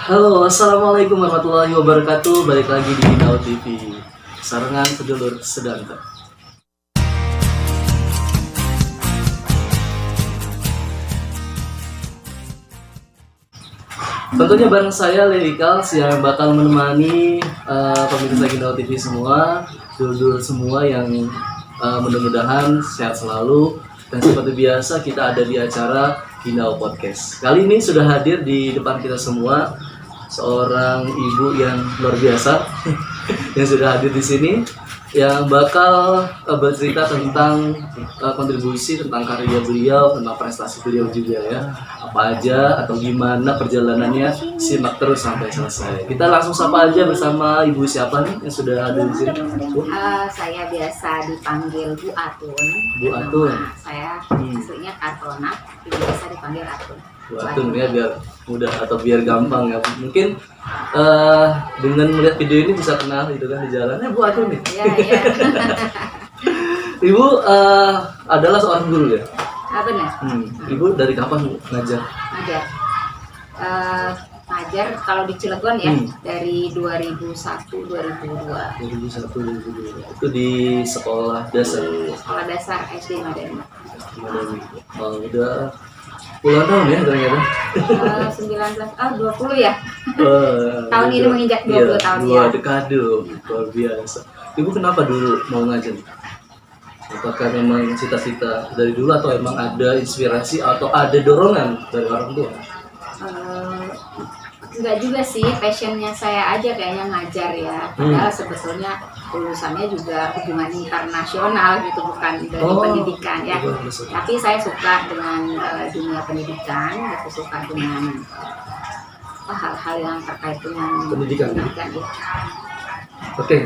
Halo, assalamualaikum warahmatullahi wabarakatuh. Balik lagi di Ginau TV. Sarangan sedulur sedangkan. Tentunya bareng saya Lirikal yang bakal menemani pemirsa Ginau TV semua, dulur semua yang mudah-mudahan sehat selalu. Dan seperti biasa kita ada di acara Ginau Podcast. Kali ini sudah hadir di depan kita semua seorang ibu yang luar biasa yang sudah hadir di sini, yang bakal bercerita tentang kontribusi, tentang karya beliau, tentang prestasi beliau juga ya. Apa aja atau gimana perjalanannya, simak terus sampai selesai. Kita langsung sapa aja bersama ibu siapa nih yang sudah hadir di sini. Saya biasa dipanggil Bu Atun. Bu Atun. Saya aslinya Kartona, tapi biasa dipanggil Atun. Bu Atun ya, biar mudah atau biar gampang ya. Mungkin dengan melihat video ini bisa kenal gitu kan di jalan. Bu Atun nih. Iya, iya. Ibu adalah seorang guru ya? Benar. Ibu dari kapan ngajar? Ngajar. Ngajar kalau di Cilegon ya, dari 2001 2002. 2001 2002. Itu di sekolah dasar. Di sekolah dasar SD Madani. Oh, udah puluhan tahun ya ternyata. 20 ya. Tahun ini menginjak 20 tahun ya. 2 dekade, luar biasa. Ibu kenapa dulu mau ngajar? Apakah memang cita-cita dari dulu atau emang ada inspirasi atau ada dorongan dari orang tua? Enggak juga sih, passionnya saya aja kayaknya ngajar ya. Padahal sebetulnya lulusannya juga hubungan internasional gitu, bukan dari pendidikan ya. Tapi saya suka dengan dunia pendidikan, gitu, suka dengan hal-hal yang terkait dengan pendidikan ya. Oke.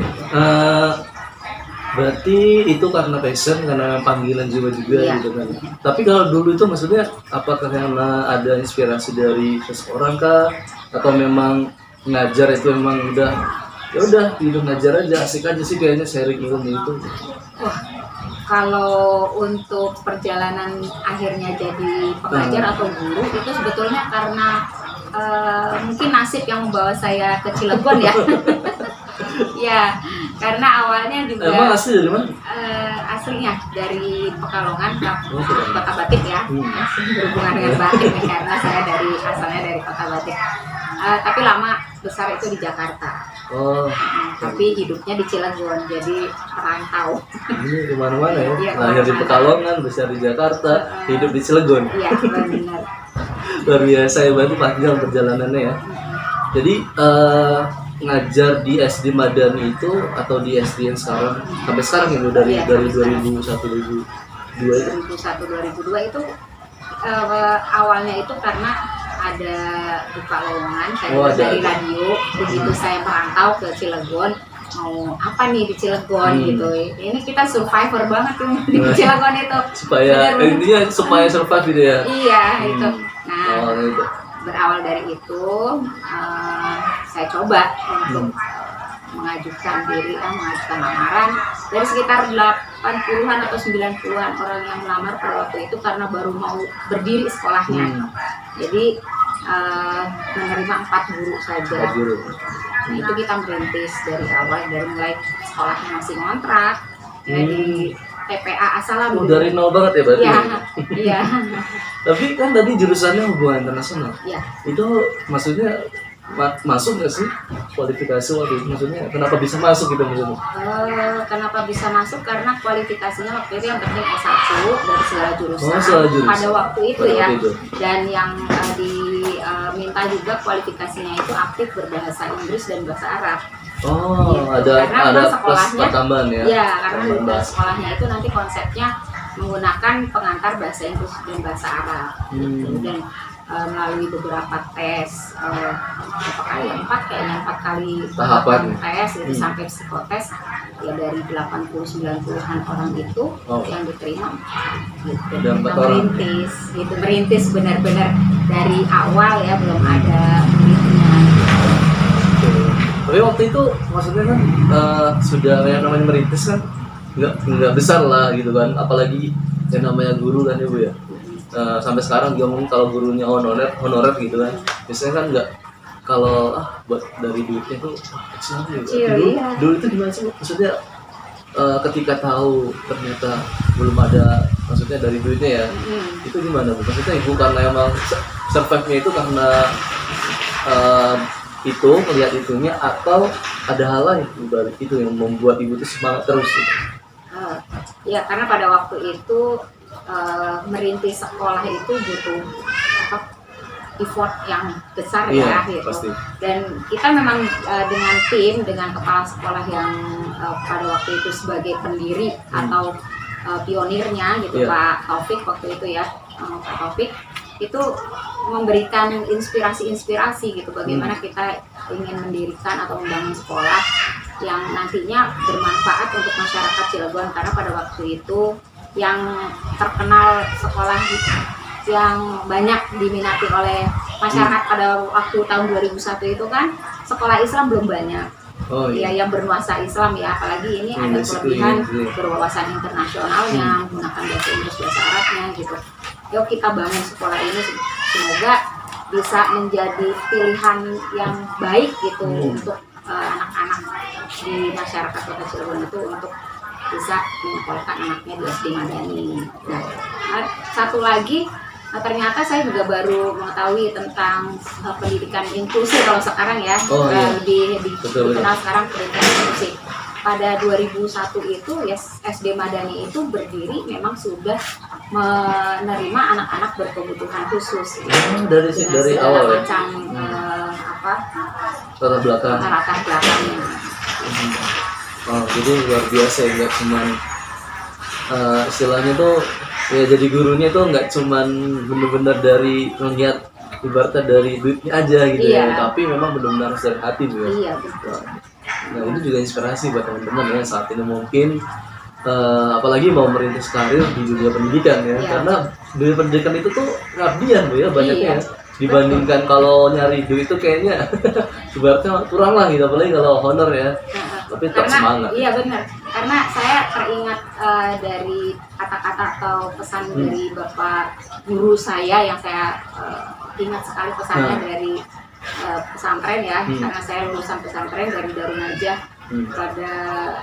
Berarti itu karena passion, karena panggilan juga Iya. gitu kan. Tapi kalau dulu itu maksudnya apakah karena ada inspirasi dari seseorang kah, atau memang ngajar itu memang udah ya udah hidup ngajar aja, asik aja sih kayaknya sharing ilmu itu. Wah, kalau untuk perjalanan akhirnya jadi pengajar atau guru itu sebetulnya karena mungkin nasib yang membawa saya ke Cilegon ya. Ya, karena awalnya juga Emang asli dari mana? aslinya dari Pekalongan, Kota Batik ya. Berhubungan dengan batik nih, karena saya asalnya dari Kota Batik. Tapi lama besar itu di Jakarta. Tapi hidupnya di Cilegon, jadi perantau. Ini kemana-mana ya? Iya, Lahir di Pekalongan, besar di Jakarta, hidup di Cilegon. Iya, benar. Luar biasa ya, berarti panjang perjalanannya ya. Jadi ngajar di SD Madani itu atau di SD yang sekarang sampai sekarang ya, dari 2001 2002 itu? 2001 2002 itu awalnya itu karena ada buka lowongan saya dari radio. Begitu saya merantau ke Cilegon, mau apa nih di Cilegon gitu. Ini kita survivor banget tuh di Cilegon itu. Supaya intinya supaya survive gitu ya. Iya, itu. Nah, gitu. Berawal dari itu saya coba untuk mengajukan lamaran. Dari sekitar 80-an atau 90-an orang yang melamar pada waktu itu karena baru mau berdiri sekolahnya. Jadi menerima 4 guru saja. Nah, itu kita merintis dari awal, dari mulai sekolahnya masih ngontrak ya, di TPA Asalam. Dari nol banget ya berarti. Iya. Tapi kan tadi jurusannya hubungan internasional. Iya. Itu maksudnya masuk nggak sih kualifikasi waktu itu? Maksudnya kenapa bisa masuk gitu maksudnya? Kenapa bisa masuk? Karena kualifikasinya waktu itu yang penting S1 dari segala jurusan, pada waktu itu ya. Dan yang diminta juga kualifikasinya itu aktif berbahasa Inggris dan bahasa Arab. Gitu. Ada plus tambahan ya? Iya, karena di sekolahnya itu nanti konsepnya menggunakan pengantar bahasa Inggris dan bahasa Arab. Dan melalui beberapa tes, empat kali tahapan tes gitu, sampai psikotes ya, dari 80-90-an orang itu yang diterima gitu. Dan kita merintis benar-benar dari awal ya, belum ada muridnya. Tapi waktu itu maksudnya kan sudah yang namanya merintis kan nggak besar lah gitu kan, apalagi yang namanya guru kan ya Bu ya. Sampai sekarang juga mungkin kalau gurunya honorer gitu kan, biasanya kan kalau buat dari duitnya tuh kecil aja ya. Kecil, Dulu, iya. dulu itu gimana sih? Maksudnya ketika tahu ternyata belum ada, maksudnya dari duitnya ya, itu gimana Bu? Maksudnya ibu karena emang survive-nya itu karena itu melihat itunya, atau ada hal lain dari itu yang membuat ibu itu semangat terus gitu? Ya karena pada waktu itu merintis sekolah itu butuh apa, effort yang besar ya gitu. Pasti. Dan kita memang dengan tim, dengan kepala sekolah yang pada waktu itu sebagai pendiri atau pionirnya gitu, Pak Taufik waktu itu ya, Pak Taufik itu memberikan inspirasi gitu bagaimana kita ingin mendirikan atau membangun sekolah yang nantinya bermanfaat untuk masyarakat Cilegon, karena pada waktu itu yang terkenal sekolah yang banyak diminati oleh masyarakat pada waktu tahun 2001 itu kan sekolah Islam belum banyak. Ya, yang bernuansa Islam ya, apalagi ini ada kelebihan berwawasan internasionalnya, menggunakan bahasa Inggris, bahasa Arabnya gitu. Yuk kita bangun sekolah ini, semoga bisa menjadi pilihan yang baik gitu untuk anak-anak di masyarakat Kota Cilegon itu untuk bisa menyekolahkan anaknya di SD Madani. Nah, satu lagi ternyata saya juga baru mengetahui tentang pendidikan inklusi kalau sekarang ya, lebih dikenal sekarang pendidikan inklusi. Pada 2001 itu ya SD Madani itu berdiri memang sudah menerima anak-anak berkebutuhan khusus. Dari awal macam latar belakangnya. Jadi luar biasa ya, nggak cuman istilahnya tuh ya, jadi gurunya tuh nggak cuman bener-bener dari ngeliat ibaratnya dari duitnya aja gitu ya, tapi memang benar-benar dari hati juga. Iya betul. Nah itu juga inspirasi buat teman-teman ya saat ini mungkin apalagi mau merintis karir di dunia pendidikan ya, karena dunia pendidikan itu tuh pengabdian ya banyaknya ya. Dibandingkan kalau nyari duit itu kayaknya ibaratnya kurang lah gitu, apalagi kalau honor ya. Tapi tetap semangat. Iya benar, karena saya teringat dari kata-kata atau pesan dari Bapak guru saya yang saya ingat sekali pesannya dari pesantren ya, karena saya lulusan pesantren dari Darun Najah. Pada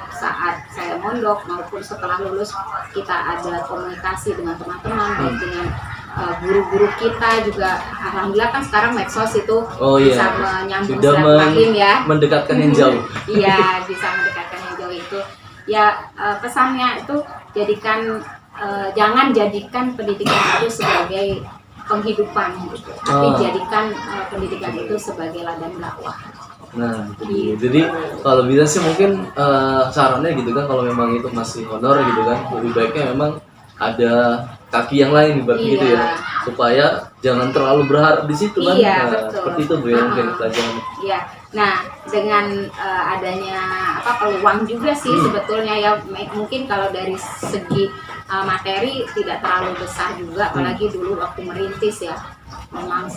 saat saya mondok maupun setelah lulus kita ada komunikasi dengan teman-teman, baik dengan guru-guru kita juga. Alhamdulillah kan sekarang medsos itu bisa menyambung silaturahim ya, mendekatkan yang jauh. Iya, bisa mendekatkan yang jauh itu. Ya pesannya itu jangan jadikan pendidikan itu sebagai penghidupan gitu, tapi jadikan pendidikan itu sebagai ladang dakwah. Nah, jadi kalau bisa sih mungkin sarannya gitu kan, kalau memang itu masih honor gitu kan, lebih baiknya memang ada kaki yang lain gitu ya, supaya jangan terlalu berharap di situ kan. Seperti itu Bu ya, mungkin pelajaran. Iya. Nah, dengan adanya peluang juga sih sebetulnya ya, mungkin kalau dari segi materi tidak terlalu besar juga, apalagi dulu waktu merintis ya memang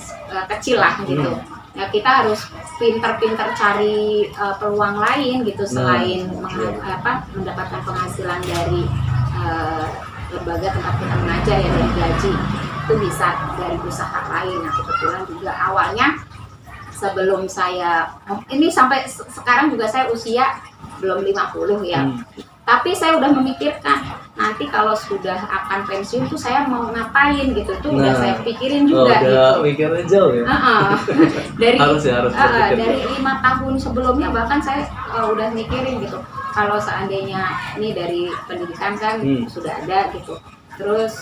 kecil lah gitu. Ya kita harus pinter-pinter cari peluang lain gitu, selain mendapatkan penghasilan dari lembaga tempat kita mengajar ya, dari gaji, itu bisa dari usaha lain. Nah kebetulan juga awalnya sebelum saya ini sampai sekarang juga saya usia belum 50 ya, tapi saya udah memikirkan nanti kalau sudah akan pensiun tuh saya mau ngapain gitu, tuh udah saya pikirin juga gitu. Mikirnya jauh ya. Dari harus dari 5 tahun sebelumnya bahkan saya udah mikirin gitu, kalau seandainya ini dari pendidikan kan sudah ada gitu, terus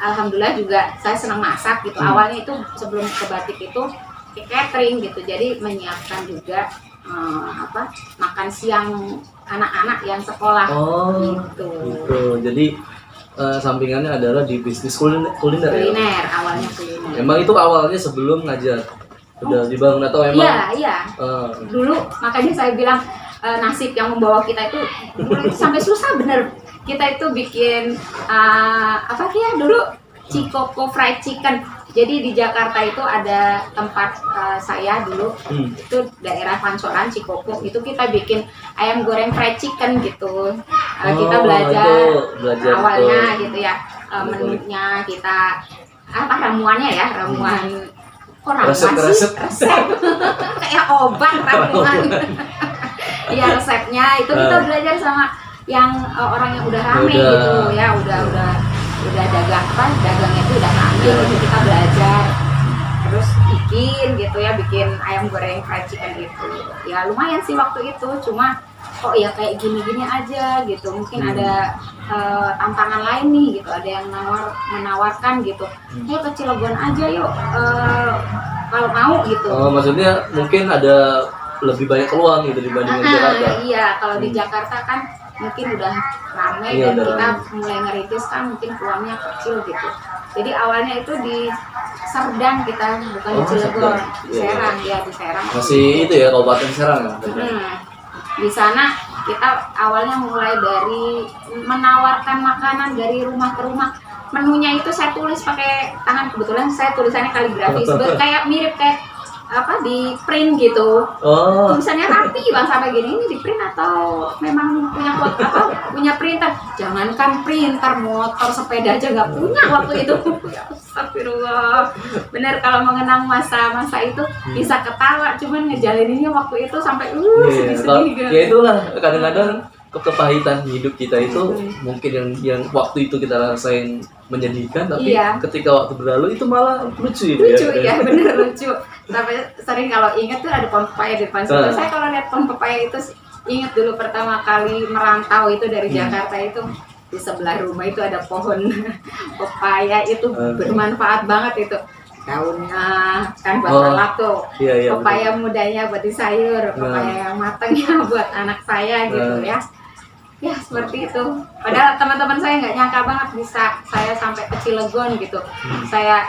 alhamdulillah juga saya senang masak gitu. Awalnya itu sebelum ke batik itu catering gitu, jadi menyiapkan juga makan siang anak-anak yang sekolah gitu. Jadi sampingannya adalah di bisnis kuliner ya? Awalnya kuliner. Emang itu awalnya sebelum ngajar udah dibangun atau emang? Iya. Dulu makanya saya bilang nasib yang membawa kita itu sampai susah bener. Kita itu bikin dulu Cikoko fried chicken. Jadi di Jakarta itu ada tempat saya dulu, itu daerah Pancoran, Cikoko, itu kita bikin ayam goreng fried chicken gitu. Kita belajar awalnya gitu ya, menunya kita ramuannya ya, ramuan ramuan sih, resep kayak obat ramuan. Ya resepnya itu kita belajar sama yang orang yang udah rame gitu ya, udah dagangnya itu udah rame gitu, kita belajar. Terus bikin ayam goreng fried chicken gitu. Ya lumayan sih waktu itu, cuma kok ya kayak gini-gini aja gitu. Mungkin ada tantangan lain nih gitu, ada yang menawarkan gitu. Ke Cilegon aja yuk, kalau mau gitu. Oh, maksudnya mungkin ada lebih banyak peluang gitu dibandingin Jakarta. Iya, kalau di Jakarta kan mungkin udah ramai dan kita mulai ngerintis kan mungkin peluangnya kecil gitu. Jadi awalnya itu di Serdang kita, bukan di Cilegon, di Serang ya, di Serang. Masih itu ya, Kabupaten Serang ya. Di sana kita awalnya mulai dari menawarkan makanan dari rumah ke rumah. Menunya itu saya tulis pakai tangan, kebetulan saya tulisannya kaligrafis, kayak mirip kayak di print gitu. Tulisannya rapi bang sampai gini, ini di print atau memang punya printer? Jangankan printer, motor, sepeda aja nggak punya waktu itu. Astagfirullah. Bener, kalau mengenang masa-masa itu bisa ketawa, cuman ngejalaninnya waktu itu sampai sedih-sedih gitu. Ya itulah kadang-kadang kepahitan hidup kita itu mungkin yang waktu itu kita rasain menyedihkan, tapi ketika waktu berlalu itu malah lucu gitu. Lucu ya, bener lucu. Sampai sering kalau inget tuh ada pohon pepaya di depan situ. Saya kalau lihat pohon pepaya itu inget dulu pertama kali merantau itu dari Jakarta itu, di sebelah rumah itu ada pohon pepaya itu bermanfaat banget itu. Daunnya kan buat salad tuh, pepaya mudanya buat di sayur, pepaya yang matangnya buat anak saya gitu ya. Ya seperti itu. Padahal teman-teman saya nggak nyangka banget bisa saya sampai ke Cilegon gitu. Saya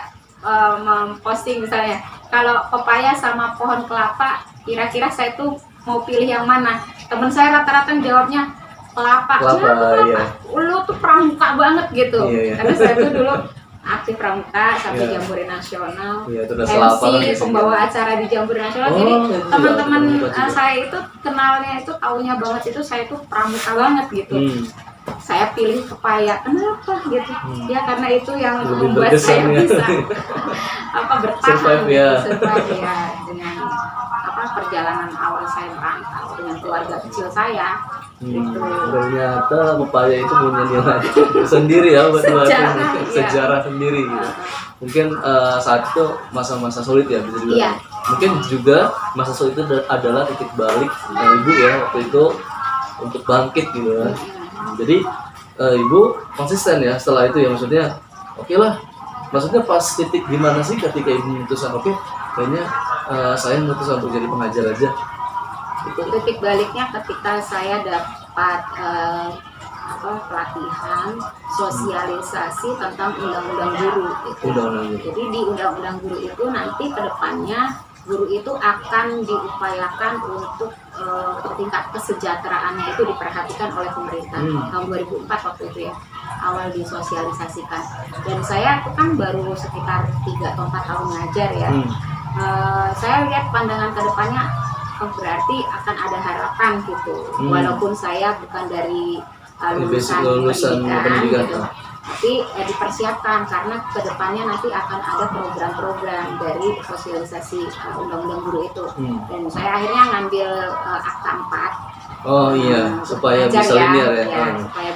memposting misalnya, kalau pepaya sama pohon kelapa, kira-kira saya tuh mau pilih yang mana? Teman saya rata-rata jawabnya kelapa. Iya. Lu tuh pramuka banget gitu. Karena saya tuh dulu aktif pramuka sampai Jambore Nasional, MC pembawa acara di Jambore Nasional. Jadi teman-teman saya itu kenalnya itu, taunya banget itu saya itu pramuka banget gitu. Saya pilih pepaya, kenapa gitu? Ya karena itu yang membuat saya bisa bertahan survive ya dengan perjalanan awal saya merantau dengan keluarga kecil saya. Ternyata pepaya itu punya nilai sendiri ya buat sejarah sendiri gitu. Mungkin saat itu masa-masa sulit ya bisa dibilang. Mungkin juga masa sulit itu adalah titik balik ibu ya waktu itu untuk bangkit gitu ya. Jadi ibu konsisten ya setelah itu ya, maksudnya oke lah. Maksudnya pas titik gimana sih ketika ibu memutuskan kayaknya saya memutuskan untuk jadi pengajar aja. Titik baliknya ketika saya dapat pelatihan sosialisasi tentang undang-undang guru gitu. Jadi di undang-undang guru itu nanti kedepannya guru itu akan diupayakan untuk tingkat kesejahteraannya itu diperhatikan oleh pemerintah. Tahun 2004 waktu itu ya, awal disosialisasikan. Dan saya kan baru sekitar 3 atau 4 tahun ngajar ya. Saya lihat pandangan kedepannya berarti akan ada harapan gitu. Walaupun saya bukan dari lulusan pendidikan gitu, tapi dipersiapkan karena kedepannya nanti akan ada program-program dari sosialisasi undang-undang guru itu. Dan saya akhirnya ngambil akta 4. Supaya bisa linear ya. Supaya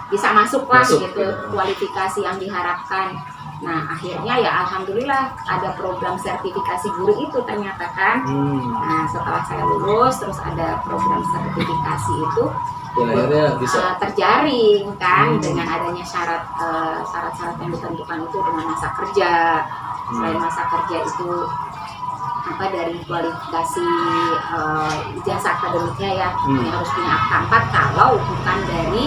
bisa masuk lah gitu, kualifikasi yang diharapkan. Nah akhirnya ya alhamdulillah ada program sertifikasi guru itu ternyata kan. Nah setelah saya lulus terus ada program sertifikasi itu, akhirnya bisa terjaring kan dengan adanya syarat-syarat yang ditentukan itu dengan masa kerja. Selain masa kerja itu dari kualifikasi ijazah akademiknya ya, yang harus punya akta 4 kalau bukan dari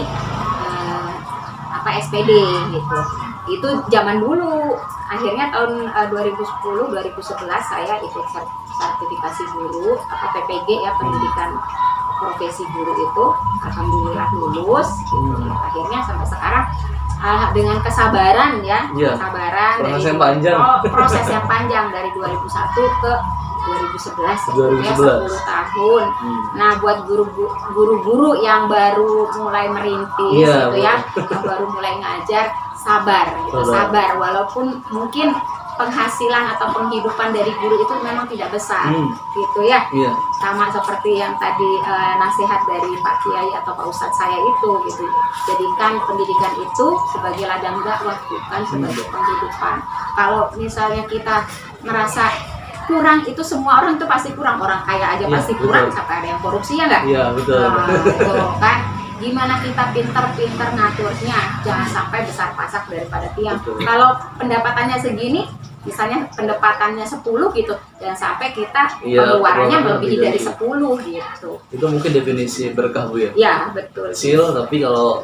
SPD gitu. Itu zaman dulu. Akhirnya tahun 2010-2011 saya ikut sertifikasi guru PPG ya, pendidikan profesi guru itu. Alhamdulillah lulus gitu. Akhirnya sampai sekarang dengan kesabaran ya, kesabaran proses yang panjang dari 2001 ke 2011 ya, 10 tahun. Nah buat guru-guru yang baru mulai merintis gitu ya, yang baru mulai ngajar, sabar walaupun mungkin penghasilan atau penghidupan dari guru itu memang tidak besar, gitu ya. Iya. Sama seperti yang tadi nasihat dari Pak Kiai atau Pak Ustadz saya itu, gitu. Jadikan pendidikan itu sebagai ladang dakwah, bukan sebagai penghidupan. Kalau misalnya kita merasa kurang, itu semua orang itu pasti kurang. Orang kaya aja Iya, pasti kurang, betul. sampai ada yang korupsi ya nggak? Iya, betul. Nah, gitu kan. Gimana kita pinter-pinter ngaturnya, jangan sampai besar pasak daripada tiang. Betul. Kalau pendapatannya segini, misalnya pendapatannya 10 gitu, jangan sampai kita pengeluarannya pengeluaran melebihi lebih dari dari 10 gitu. Itu mungkin definisi berkah Bu ya. Ya, betul. Kecil tapi kalau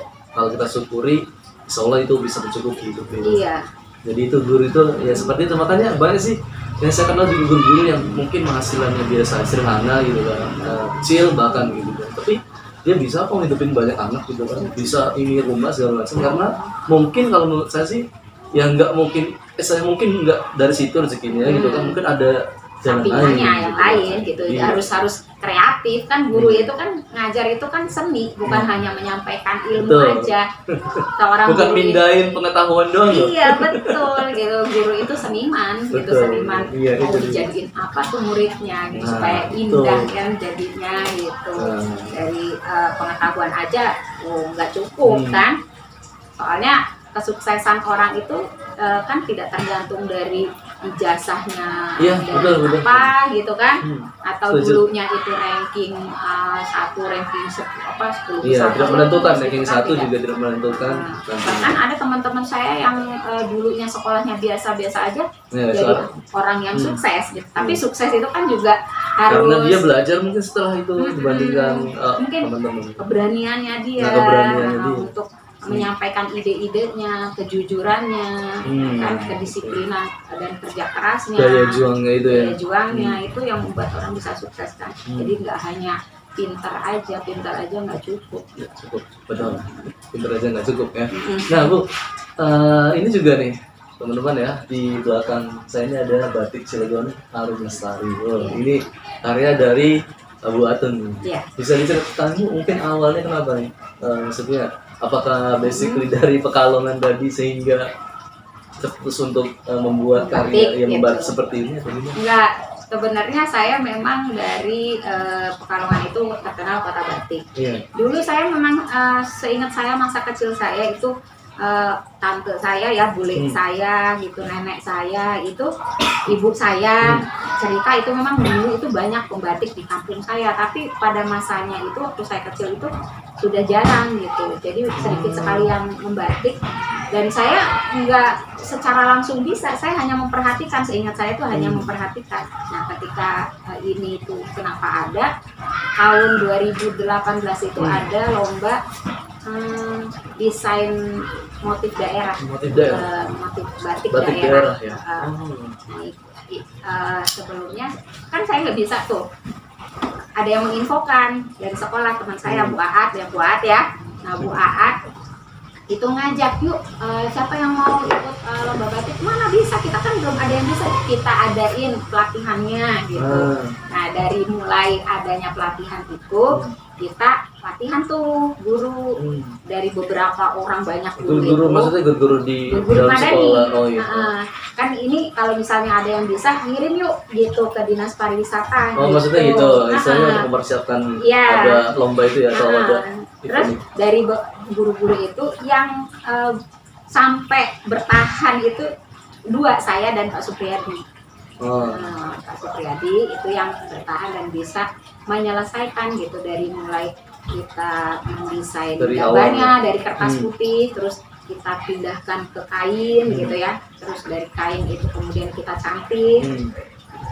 kita syukuri, insya Allah itu bisa mencukupi hidup ini. Iya. Jadi itu guru itu ya seperti itu, makanya banyak sih yang saya kenal juga guru-guru yang mungkin penghasilannya biasa sederhana gitu kan, kecil bahkan gitu kan, tapi dia bisa kok ngidupin banyak anak gitu kan, bisa ini rumah segala macam, karena mungkin kalau menurut saya sih ya nggak mungkin, saya mungkin nggak dari situ rezekinya gitu kan, mungkin ada jalan Sampingannya yang gitu. lain gitu. Iya. harus kreatif kan. Guru itu kan ngajar itu kan seni, bukan hanya menyampaikan ilmu Betul. aja. Seorang Bukan guru itu- mindahin pengetahuan doang loh. Iya, betul gitu. Guru itu seniman gitu, Betul. seniman. Iya, Mau itu. dijadiin apa tuh muridnya gitu, Nah, supaya betul. indah kan jadinya gitu. Nah. Dari pengetahuan aja nggak cukup kan. Soalnya kesuksesan orang itu kan tidak tergantung dari ijazahnya, Iya, dari betul. apa gitu kan, atau Setuju. dulunya itu ranking 1, ranking 10 Iya, besar tidak terus, menentukan, gitu ranking kan, 1 tidak. juga tidak menentukan. Nah, bahkan ada teman-teman saya yang dulunya sekolahnya biasa-biasa aja, Ya, jadi soal- orang yang sukses gitu. Tapi sukses itu kan juga harus karena dia belajar mungkin setelah itu dibandingkan mungkin teman-teman. keberaniannya dia, Nah, keberaniannya dia. untuk menyampaikan ide-idenya, kejujurannya, kan, kedisiplinan dan kerja kerasnya, Daya juangnya itu ya. daya juangnya itu yang membuat orang bisa sukses kan. Jadi nggak hanya pintar aja nggak cukup. Ya, cukup, betul. Pinter aja nggak cukup ya. Nah Bu, ini juga nih teman-teman ya, di belakang saya ini ada batik Cilegon Harum Lestari. Wow, ini karya dari Bu Atun. Iya. Bisa diceritakan Bu, mungkin awalnya kenapa nih? Maksudnya apakah basically dari Pekalongan tadi sehingga terus untuk membuat karya Batik, yang membatik gitu. seperti ini atau gimana? Enggak, sebenarnya saya memang dari Pekalongan itu terkenal kota batik. Iya. Dulu saya memang seingat saya masa kecil saya itu tante saya ya, bule saya gitu, nenek saya itu, ibu saya cerita itu memang dulu itu banyak pembatik di kampung saya, tapi pada masanya itu waktu saya kecil itu sudah jarang gitu, jadi sedikit sekali yang membatik dan saya nggak secara langsung bisa, saya hanya memperhatikan, seingat saya itu hanya memperhatikan. Nah ketika ini tuh kenapa ada tahun 2018 itu ada lomba desain motif daerah, Motif daerah. motif batik Batik daerah. daerah ya. Sebelumnya kan saya nggak bisa tuh, ada yang menginfokan dari sekolah, teman saya Bu Aat ya. Nah Bu Aat itu ngajak, yuk siapa yang mau ikut lomba batik, mana bisa, kita kan belum ada yang bisa, kita adain pelatihannya gitu. Nah dari mulai adanya pelatihan itu kita latihan tuh guru dari beberapa orang, banyak Guru-guru maksudnya guru-guru di guru dalam madani. sekolah. Oh iya. Kan ini kalau misalnya ada yang bisa kirim yuk gitu ke dinas pariwisata. Oh maksudnya gitu, istilahnya untuk mempersiapkan Iya. ada lomba itu ya atau ada Terus dari guru-guru itu yang sampai bertahan itu 2, saya dan Pak Supriyadi. Pak Supriyadi itu yang bertahan dan bisa menyelesaikan gitu, dari mulai kita mendesain Dari gambarnya dari kertas putih, terus kita pindahkan ke kain gitu ya, terus dari kain itu kemudian kita canting,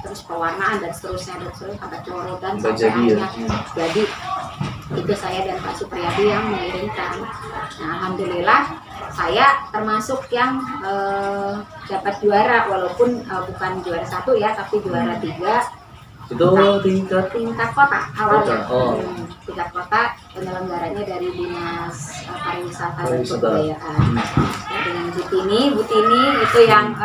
terus pewarnaan dan seterusnya sampai pelorotan Sampai sampai jadi ya. akhirnya jadi. Itu saya dan Pak Supriyadi yang mengirimkan. Nah, alhamdulillah saya termasuk yang dapat juara, walaupun bukan juara 1 ya, tapi juara 3 itu tingkat kota awalnya. Oh. Tingkat kota, penyelenggaranya dari dinas pariwisata dan Pariwisata. kebudayaan. Ya, dengan Bu Tini itu yang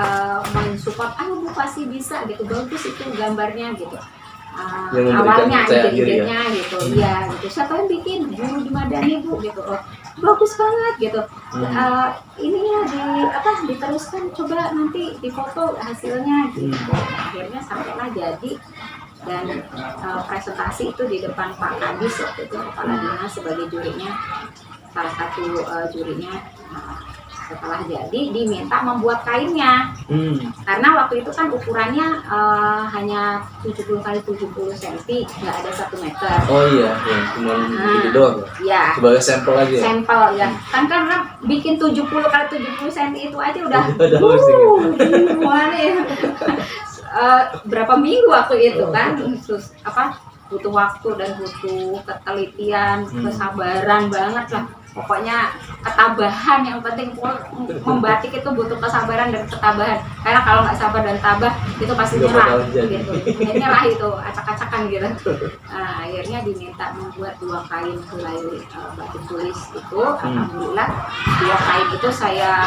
mensupport, Bu pasti bisa gitu, bagus itu gambarnya gitu. Yang memberikan Awalnya percaya diri ya. ide-idenya gitu, iya gitu. Siapa yang bikin, guru di Madani Bu gitu. bagus banget gitu. Ini ya diteruskan, coba nanti difoto hasilnya gitu. Akhirnya sampailah jadi, dan presentasi itu di depan Pak Kadis waktu itu, kepala dinas sebagai jurinya, salah satu jurinya. Setelah jadi diminta membuat kainnya, karena waktu itu kan ukurannya hanya 70 kali 70 cm, nggak ada 1 meter. Oh iya, ya, cuma gitu doang ya. Sebagai sampel aja. Sampel ya, kan karena bikin 70 kali 70 cm itu aja udah gimana ya. Berapa minggu waktu itu kan, terus butuh waktu dan butuh ketelitian, kesabaran banget lah. Pokoknya ketabahan yang penting. Membatik itu butuh kesabaran dan ketabahan. Karena kalau nggak sabar dan tabah itu pasti nyerah gitu. Nyerah itu acak-acakan gitu. Nah, akhirnya diminta membuat 2 kain helai batik tulis itu. Alhamdulillah 2 kain itu saya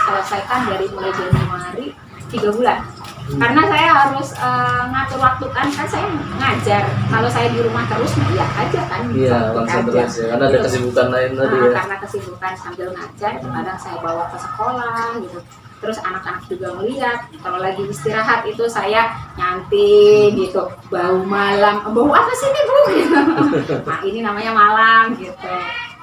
selesaikan dari mulai Januari 3 bulan. Karena saya harus ngatur waktu kan saya ngajar. Kalau saya di rumah terus ya aja kan. Iya, langsung terus ya. Karena ada kesibukan lain tadi ya. Karena kesibukan sambil ngajar, kadang saya bawa ke sekolah gitu. Terus anak-anak juga melihat kalau lagi istirahat itu saya nyanti gitu, bau malam, bau apa sih ini Bu? Gitu. Nah ini namanya malam gitu.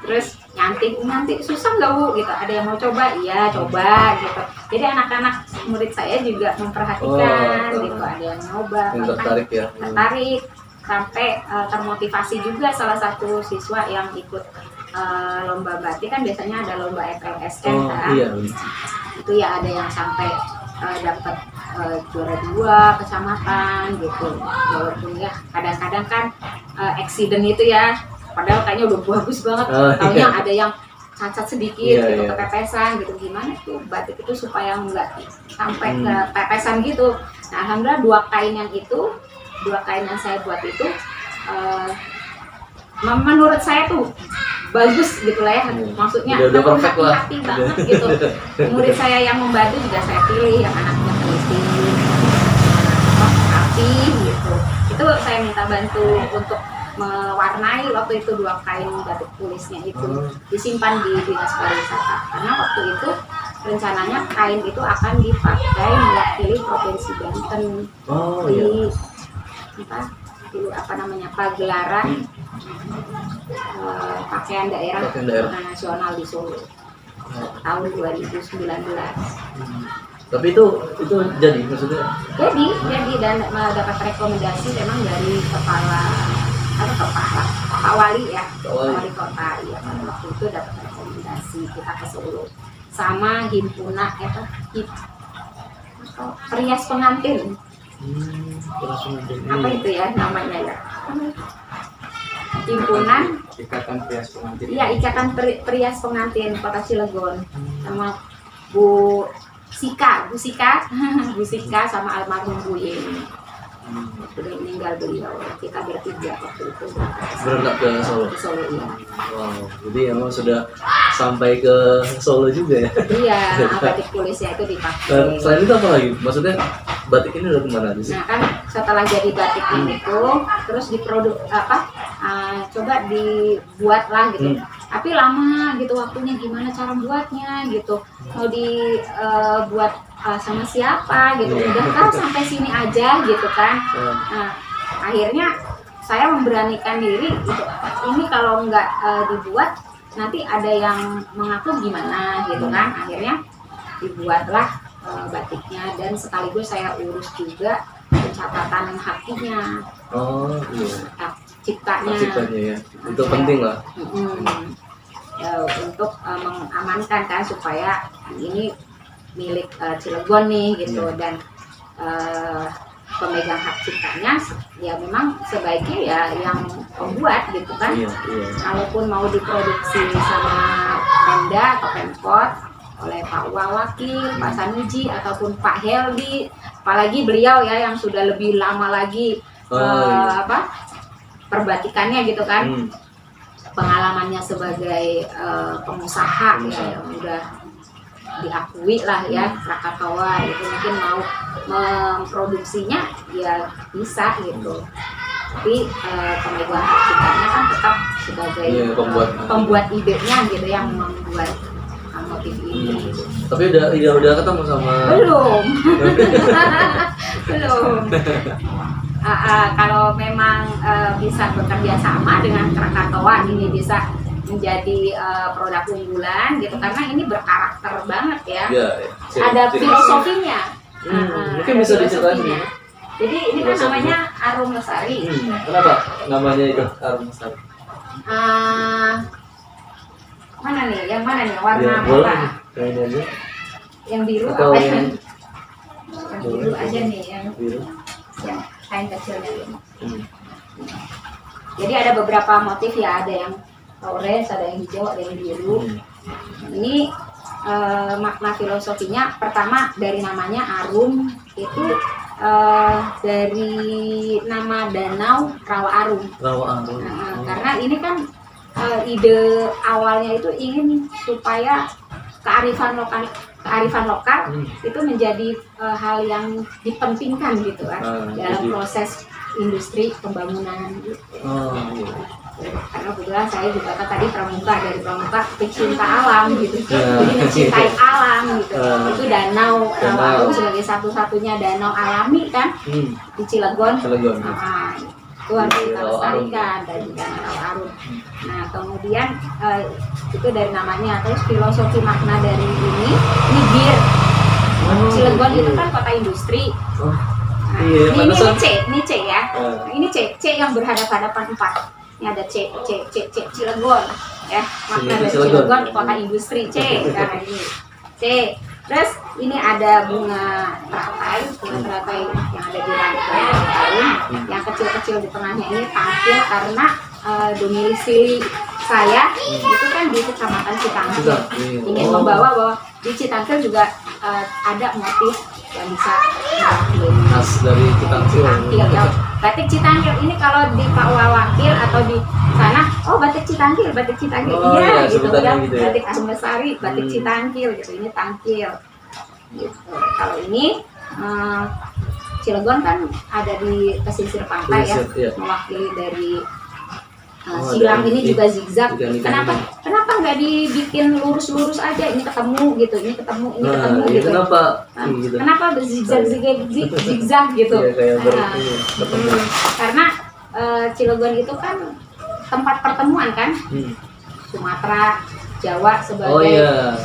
Terus nanti susah nggak Bu gitu, ada yang mau coba? Iya coba gitu. Jadi anak-anak murid saya juga memperhatikan gitu, ada yang nyoba, tertarik ya, tertarik sampai termotivasi juga. Salah satu siswa yang ikut lomba batik kan biasanya ada lomba FLSN kan, iya. Itu ya ada yang sampai dapat juara 2 kecamatan gitu. Walaupun ya kadang-kadang kan accident itu ya, padahal kayaknya udah bagus banget, taunya ada yang cacat sedikit gitu, kepepesan gitu. Gimana tuh batik itu supaya nggak sampai ke pepesan gitu. Nah alhamdulillah 2 kain yang saya buat itu menurut saya tuh bagus gitu lah ya, maksudnya udah hati banget gitu. Murid saya yang membantu juga saya pilih yang anaknya teliti, rapi gitu. Itu saya minta bantu untuk mewarnai waktu itu 2 kain batik tulisnya itu, disimpan di Dinas Pariwisata. Karena waktu itu rencananya kain itu akan dipakai mewakili Provinsi Banten di pagelaran pakaian daerah nasional di Solo tahun 2019. Tapi itu jadi maksudnya? Jadi dan dapat rekomendasi memang dari Pak Wali ya, Wali Kota ya. Waktu itu dapat rekomendasi kita ke Solo sama himpunan perias pengantin. Apa itu ya namanya ya? Himpunan Ikatan Perias Pengantin. Iya, Ikatan Perias Pengantin Kota Cilegon sama Bu Sika sama almarhum Bu Yeni. Sudah meninggal beliau. Kita bertiga waktu itu berangkat ke Solo. Solo iya. Wow, jadi emang sudah sampai ke Solo juga ya? Iya, batik tulisnya itu dipakai. Selain itu apa lagi? Maksudnya batik ini udah kemana aja sih? Nah kan setelah jadi batik itu terus coba dibuat lah gitu. Tapi lama gitu waktunya, gimana cara buatnya gitu, mau dibuat sama siapa gitu, udah tahu sampai sini aja gitu kan. Nah akhirnya saya memberanikan diri gitu, ini kalau nggak dibuat nanti ada yang mengaku gimana gitu kan. Akhirnya dibuatlah batiknya, dan sekaligus saya urus juga pencatatan haknya. Hak ciptanya ya, itu penting lah. Untuk mengamankan kan supaya ini milik Cilegon nih gitu, dan pemegang hak ciptanya ya memang sebaiknya ya yang pembuat gitu kan. Kalaupun mau diproduksi sama Pemda atau Pemkot oleh Pak Wakil, Pak Sanuji ataupun Pak Heldi, apalagi beliau ya yang sudah lebih lama lagi perbatikannya gitu kan. Pengalamannya sebagai pengusaha ya yang udah diakui lah ya, Krakatauan itu mungkin mau memproduksinya ya bisa gitu. Tapi pemegang hak ciptanya kan tetap sebagai Iya, pembuat idenya gitu yang membuat motif ini. Tapi udah ketemu sama Belum. Belum. Kalau memang bisa bekerja sama dengan Krakatauan, ini bisa menjadi produk unggulan gitu, karena ini berkarakter banget ya. Iya, Ada filosofinya. mungkin Ada bisa diceritain. filosofinya. Jadi ini kan namanya Arum Lestari. Kenapa namanya itu Arum Lestari? Mana nih? Yang mana nih? Warna Ya, apa? boleh. Kayak ini aja. Yang biru Atau apa? yang Yang biru aja nih, yang biru. kain kecilnya ini. Hmm. Jadi ada beberapa motif ya, ada yang orange, ada yang hijau, ada yang biru. Ini makna filosofinya, pertama dari namanya Arum, itu dari nama danau Rawa Arum. Rawa Arum. Karena ini kan ide awalnya itu ingin supaya kearifan lokal itu menjadi hal yang dipentingkan gitu kan dalam proses industri pembangunan gitu. Karena kebetulan saya juga kan tadi dari pramuka pecinta alam gitu, jadi mencintai alam gitu. Itu danau Rawa Arum sebagai satu-satunya danau alami kan di Cilegon. Itu harus kita lestarikan dari danau Rawa Arum. Nah kemudian itu dari namanya, terus filosofi makna dari ini bir. Cilegon itu kan kota industri. Ini C ya. Ini C yang berhadapan-hadapan 4. Ini ada C Cilegon ya, makna dari Cilegon kota industri C. Nah ini C. Terus ini ada bunga teratai yang ada di rangkaian tahun, yang kecil-kecil di tengahnya ini tampil karena domisili saya itu kan di Kecamatan Citangkil. Ingin membawa bahwa di Citangkil juga ada motif yang bisa khas dari Citangkil. Ya. Batik Citangkil ini kalau di Pak Wakil atau di sana, batik Citangkil. Iya gitu kan. Gitu ya? Batik Arum Lestari, batik Citangkil gitu. Ini tangkil. Gitu. Kalau ini Cilegon kan ada di pesisir pantai ya, mewakili dari silang ini juga zigzag. Kenapa nggak dibikin lurus-lurus aja? Ini ketemu gitu, ini ketemu gitu. Kenapa zigzag gitu? Karena Cilegon itu kan tempat pertemuan kan, Sumatera, Jawa sebagai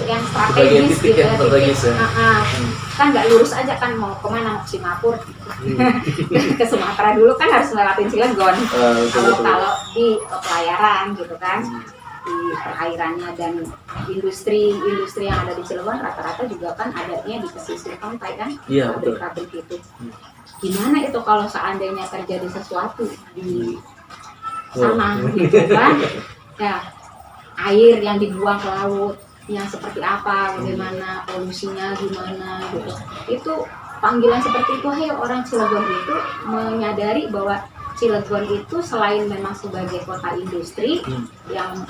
yang strategis gitu ya. Kan nggak lurus aja kan, mau kemana, mau ke Singapura ke Sumatera dulu kan harus ngelewatin Cilegon. Kalau di pelayaran gitu kan, di perairannya, dan industri yang ada di Cilegon rata-rata juga kan adanya di pesisir pantai kan, pabrik-pabrik itu. Gimana itu kalau seandainya terjadi sesuatu di sana gitu kan ya, air yang dibuang ke laut yang seperti apa, bagaimana polusinya gimana gitu. Itu panggilan seperti itu, orang Cilegon itu menyadari bahwa Cilegon itu selain memang sebagai kota industri yang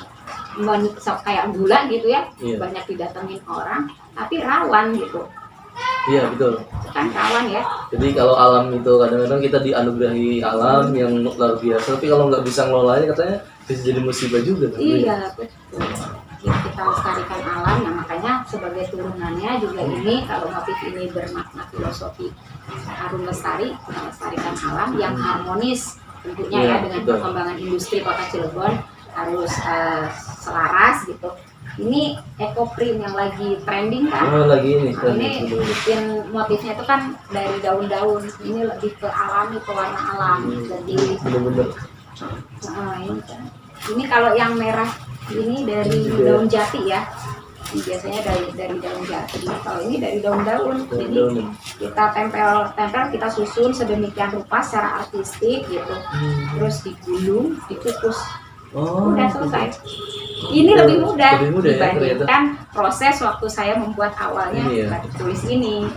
kayak gula gitu ya, banyak didatengin orang, tapi rawan gitu. Iya betul. Kan rawan ya. Jadi kalau alam itu kadang-kadang kita dianugerahi alam yang luar biasa, tapi kalau nggak bisa ngelolanya katanya bisa jadi musibah juga. Iya betul. Kita lestarikan alam, nah makanya sebagai turunannya juga ini, kalau motif ini bermakna filosofi Arum Lestari, melestarikan alam yang harmonis tentunya ya dengan perkembangan industri kota Cilegon, harus selaras gitu. Ini ekoprint yang lagi trending kan. Ini bikin motifnya itu kan dari daun-daun, ini lebih ke alami, ke warna alam. Jadi ini kalau yang merah ini dari daun jati ya. Ini biasanya dari daun jati. Kalau ini dari daun-daun. Jadi kita tempel, kita susun sedemikian rupa secara artistik gitu. Terus digulung, dikukus. Udah selesai. Ini lebih mudah dibandingkan proses waktu saya membuat awalnya batik tulis ini.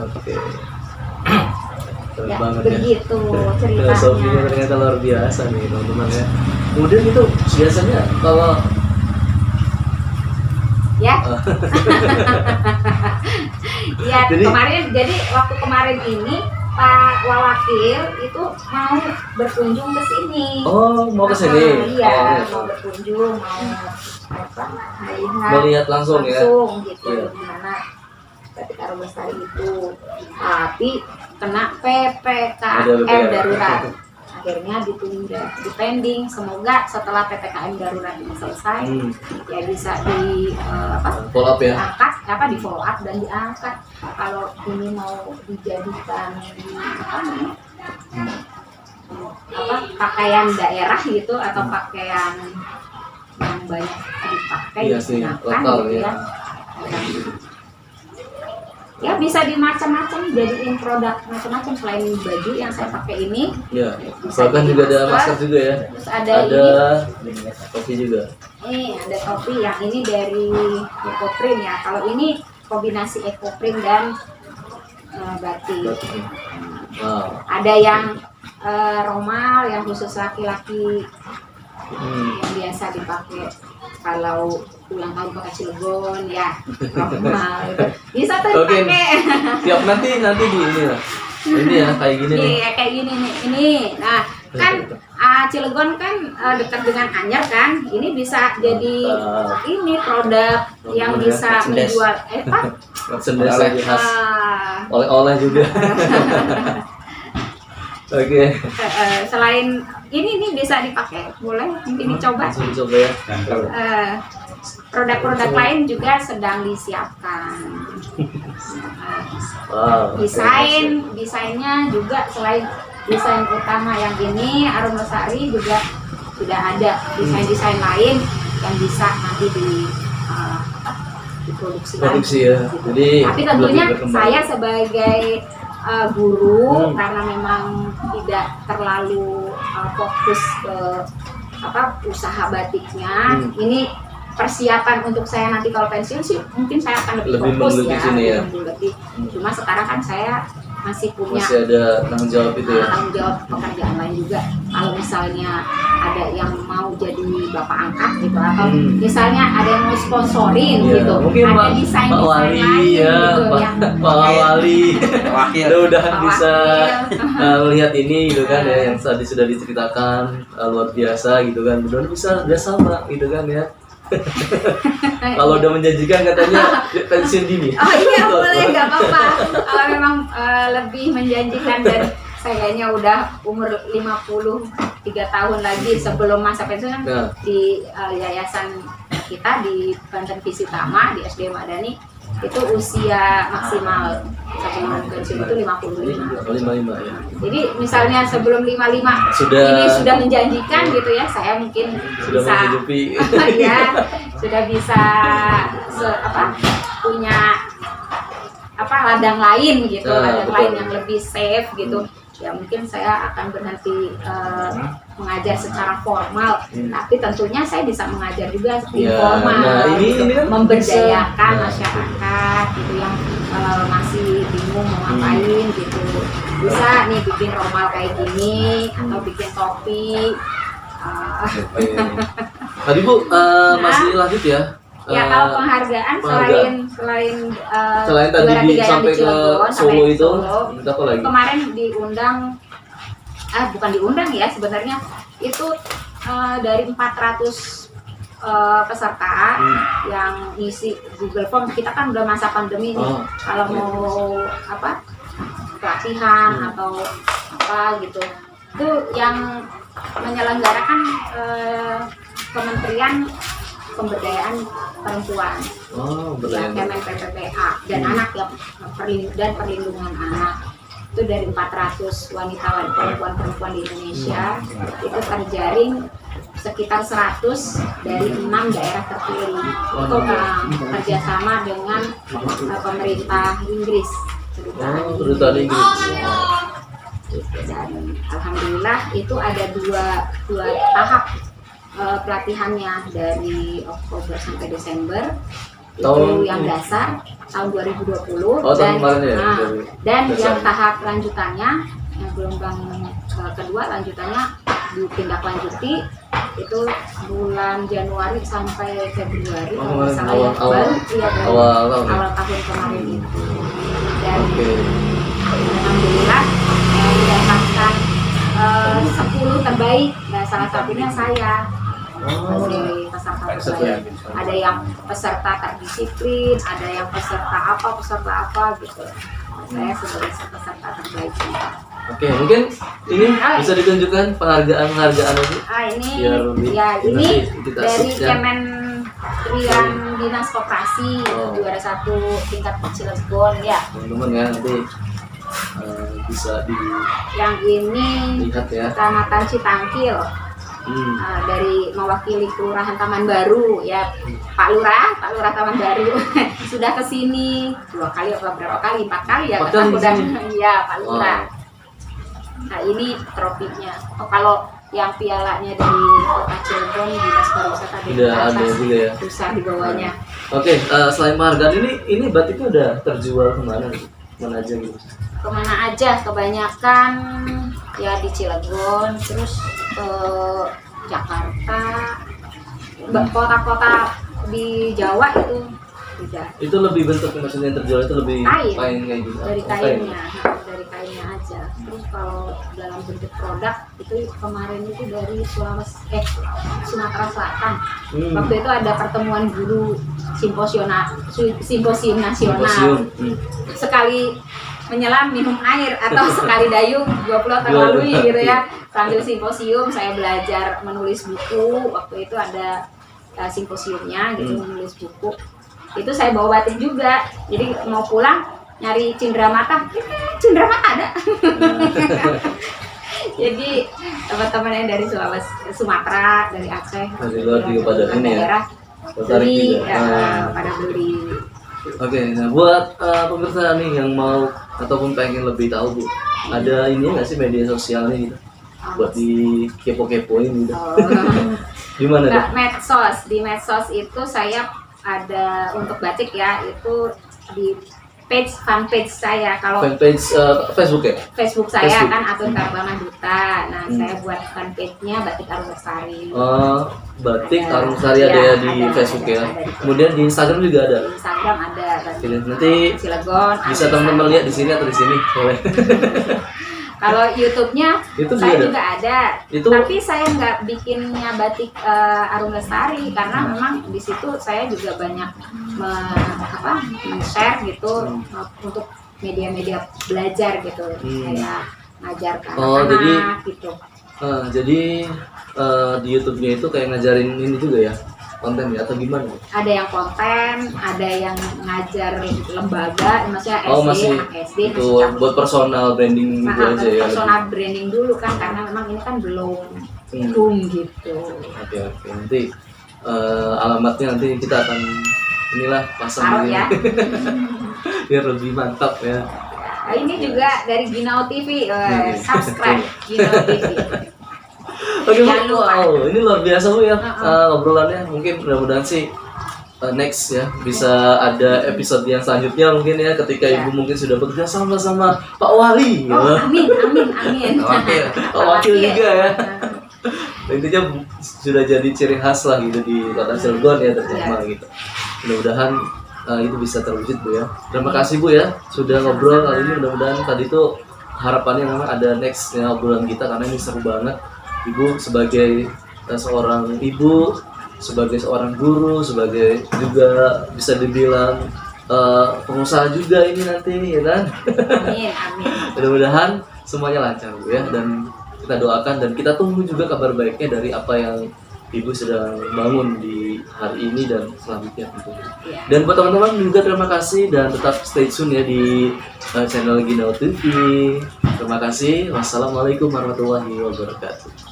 Oke. Ya, begitu ceritanya. Filosofinya ternyata luar biasa nih teman-teman ya. Kemudian itu biasanya kalau ya ya jadi waktu kemarin ini Pak Walakil itu mau berkunjung ke sini. Oh, mau ke sini. Iya, Oh, mau berkunjung, mau apa? melihat langsung ya. Gitu, Iya. gimana ketika Lestari itu. Tapi kena PPKM darurat. Akhirnya ditunda, dipending. Semoga setelah PPKM darurat ini selesai, ya bisa Follow up ya. diangkat, di follow up dan diangkat. Kalau ini mau dijadikan pakaian daerah gitu atau pakaian yang banyak dipakai, Iya sih, digunakan lokal gitu ya. Ya bisa dimacam-macam, jadiin produk macam-macam selain baju yang saya pakai ini. Ya, bahkan juga ada masker juga ya. Terus ada topi juga. ada topi yang ini dari Ecoprint ya. Kalau ini kombinasi Ecoprint dan batik. Wow. Ada yang romal yang khusus laki-laki yang biasa dipakai kalau ulang tahun pakai Cilegon ya, romal gitu. Bisa tuh Oke. dipakai. Siap, nanti di ini lah. Ini ya kayak gini nih. Iya, kayak gini nih. Ini. Nah, kan Cilegon kan dekat dengan Anyer kan. Ini bisa jadi ini produk yang bisa menjual merchandise lagi khas. Oleh-oleh juga. Oke. Selain ini nih bisa dipakai, boleh mungkin dicoba. Langsung dicoba ya. Produk-produk lain juga sedang disiapkan. Wow. Desainnya juga selain desain utama yang ini Arum Lestari juga sudah ada desain-desain lain yang bisa nanti diproduksi Produksi lagi. ya. Jadi Tapi tentunya lebih berkembang. saya sebagai guru karena memang tidak terlalu fokus ke usaha batiknya. Ini persiapan untuk saya nanti kalau pensiun sih mungkin saya akan lebih fokus menggeluti ya, sini ya. menggeluti. Cuma sekarang kan saya masih punya Masih ada tanggung jawab itu ya. tanggung jawab pekerjaan lain juga. Kalau misalnya ada yang mau jadi bapak angkat gitu atau misalnya ada yang mau sponsorin Iya, gitu, mungkin ada Pak desain-desain Wali lain ya, gitu Pak yang Wali. Mudah-mudahan Pak bisa Wakil. melihat ini gitu kan ya, yang tadi sudah diceritakan luar biasa gitu kan. Mudah-mudahan bisa bersama gitu kan ya. Kalau udah menjanjikan katanya pensiun dini. Oh iya boleh, nggak apa-apa. Kalau memang lebih menjanjikan dan kayaknya udah umur 53 tahun lagi sebelum masa pensiun kan Nah. di yayasan kita di Banten Visitama di SD Madani itu usia maksimal sebelum pensiun itu 55. 55 ya. Jadi misalnya sebelum 55 ini sudah menjanjikan gitu ya, saya mungkin Sudah bisa menghidupi. ya sudah bisa punya ladang lain gitu, ladang betul. lain yang lebih safe gitu. Ya mungkin saya akan berhenti mengajar secara formal, tapi tentunya saya bisa mengajar juga informal, nah, ini kan memberdayakan bisa. masyarakat gitu yang masih bingung mau ngapain gitu. Bisa nih bikin romal kayak gini atau bikin topi. Oke. Tadi Bu masih lanjut ya. Ya kalau penghargaan selain tadi juara tiga yang sampai di ke Cilegon, Solo di itu, Solo, apa lagi? kemarin diundang, bukan diundang ya sebenarnya itu dari 400 peserta yang ngisi Google Form. Kita kan udah masa pandemi nih, kalau mau pelatihan atau apa gitu, itu yang menyelenggarakan Kementerian Pemberdayaan Perempuan, Kemen PPPA dan anak ya, dan perlindungan anak. Itu dari 400 wanita perempuan di Indonesia itu terjaring sekitar 100 dari 6 daerah terpilih. Itu kerjasama dengan pemerintah Inggris. Kedutaan Inggris. Dan alhamdulillah itu ada dua tahap pelatihannya dari Oktober sampai Desember. Itu yang dasar tahun 2020 dan yang tahap lanjutannya yang gelombang kedua lanjutannya ditindaklanjuti itu bulan Januari sampai Februari awal tahun kemarin itu. Dan alhamdulillah salah satunya saya Oh, sebagai peserta peserta terbaik. ya. Ada yang peserta terdisiplin, ada yang peserta apa gitu. Saya sebagai peserta terbaik juga. Oke, mungkin ini bisa ditunjukkan penghargaan itu. Ini Biar lebih- ya ini nanti kita dari share. Kementerian Dinas Koperasi, Oh. juara 1 tingkat Cilegon ya. Teman-teman ya nanti bisa Yang ini dilihat ya. Kecamatan Citangkil. Dari mewakili Kelurahan Taman Baru ya, Pak Lurah Taman Baru sudah kesini 2 kali atau berapa kali, 4 kali ya, 4 kali udah kesini? iya Pak Lurah. Wow. Nah ini trofinya. Kalau yang pialanya dari Kota Cilegon Dinas Pariwisata dan Udah ada juga ya. bisa di bawahnya. Oke, selain penghargaan ini batiknya udah terjual kemana nih? Mana aja gitu? Kemana aja, kebanyakan ya di Cilegon, terus ke Jakarta, kota-kota di Jawa itu tidak. Itu lebih bentuk maksudnya yang terjual itu lebih Kain. kayak gitu. Dari Oh, kain. kainnya, dari kainnya aja. Terus kalau dalam bentuk produk itu kemarin itu dari Sumatera Selatan. Waktu itu ada pertemuan guru simposium nasional. Simposium. Sekali menyelam minum air atau sekali dayung 20 terlalui gitu ya. Sambil simposium saya belajar menulis buku. Waktu itu ada simposiumnya gitu, menulis buku. Itu saya bawa batik juga. Jadi mau pulang nyari cindramata ada. Jadi teman-teman yang dari Sumatera, dari Aceh, Dari luar juga pada ini ya, daerah tertarik beli, juga. pada beli. Oke, nah buat pemirsa nih yang mau ataupun pengen lebih tahu Bu, ada ini nggak sih media sosialnya gitu? Buat di kepo-kepoin gitu. Di mana deh? Medsos, di medsos itu saya ada untuk batik ya, itu di fanpage saya. Kalau Fanpage Facebook ya? Facebook saya Facebook. kan Atun Karbana Duta. Nah, saya buat fanpage-nya Batik Arum Lestari. Batik Ada. Arum Lestari ada ya di Ada, Facebook ya. ada di Facebook. Kemudian di Instagram juga ada. Di Instagram ada Batik Oke, nanti Cilegon. bisa ada teman-teman Lestari. lihat di sini atau di sini boleh. Kalau YouTube-nya YouTube saya juga juga ada. Itu- Tapi saya nggak bikinnya Batik Arum Lestari karena memang di situ saya juga banyak men-share gitu untuk media-media belajar gitu. Kayak ngajar ke Oh, anak-anak gitu. Jadi di YouTube-nya itu kayak ngajarin ini juga ya, konten ya atau gimana? Ada yang konten, ada yang ngajar lembaga, maksudnya SD, Masih anak SD, itu masih campur. buat personal branding gitu aja ya. Personal branding dulu kan, karena memang ini kan belum Hmm. boom gitu. Oke, nanti alamatnya nanti kita akan inilah pasang Taruh di ya. biar lebih mantap ya. Nah, ini juga dari Ginau TV, Iya. subscribe Ginau TV. Oke, Jangan Bu. lupa. Wow, ini luar biasa Bu ya Uh-uh. obrolannya. Mungkin mudah-mudahan sih next ya bisa ada episode yang selanjutnya mungkin ya ketika Ya. Ibu mungkin sudah bekerja sama sama Pak Wali. Oh, ya. amin. Pak Wakil juga ya. Intinya sudah jadi ciri khas lah gitu di Kota Cilegon ya terutama gitu. Mudah-mudahan itu bisa terwujud Bu ya. Terima kasih Bu ya sudah ngobrol kali ini. Mudah-mudahan tadi tuh harapannya memang ada nextnya obrolan kita karena ini seru banget. Ibu sebagai seorang ibu, sebagai seorang guru, sebagai juga bisa dibilang pengusaha juga ini nanti ya kan. Amin. Mudah-mudahan semuanya lancar Bu ya, dan kita doakan dan kita tunggu juga kabar baiknya dari apa yang Ibu sedang bangun di hari ini dan selanjutnya tentunya. Iya. Dan buat teman-teman juga terima kasih dan tetap stay tune ya di channel Ginau TV. Terima kasih. Wassalamualaikum warahmatullahi wabarakatuh.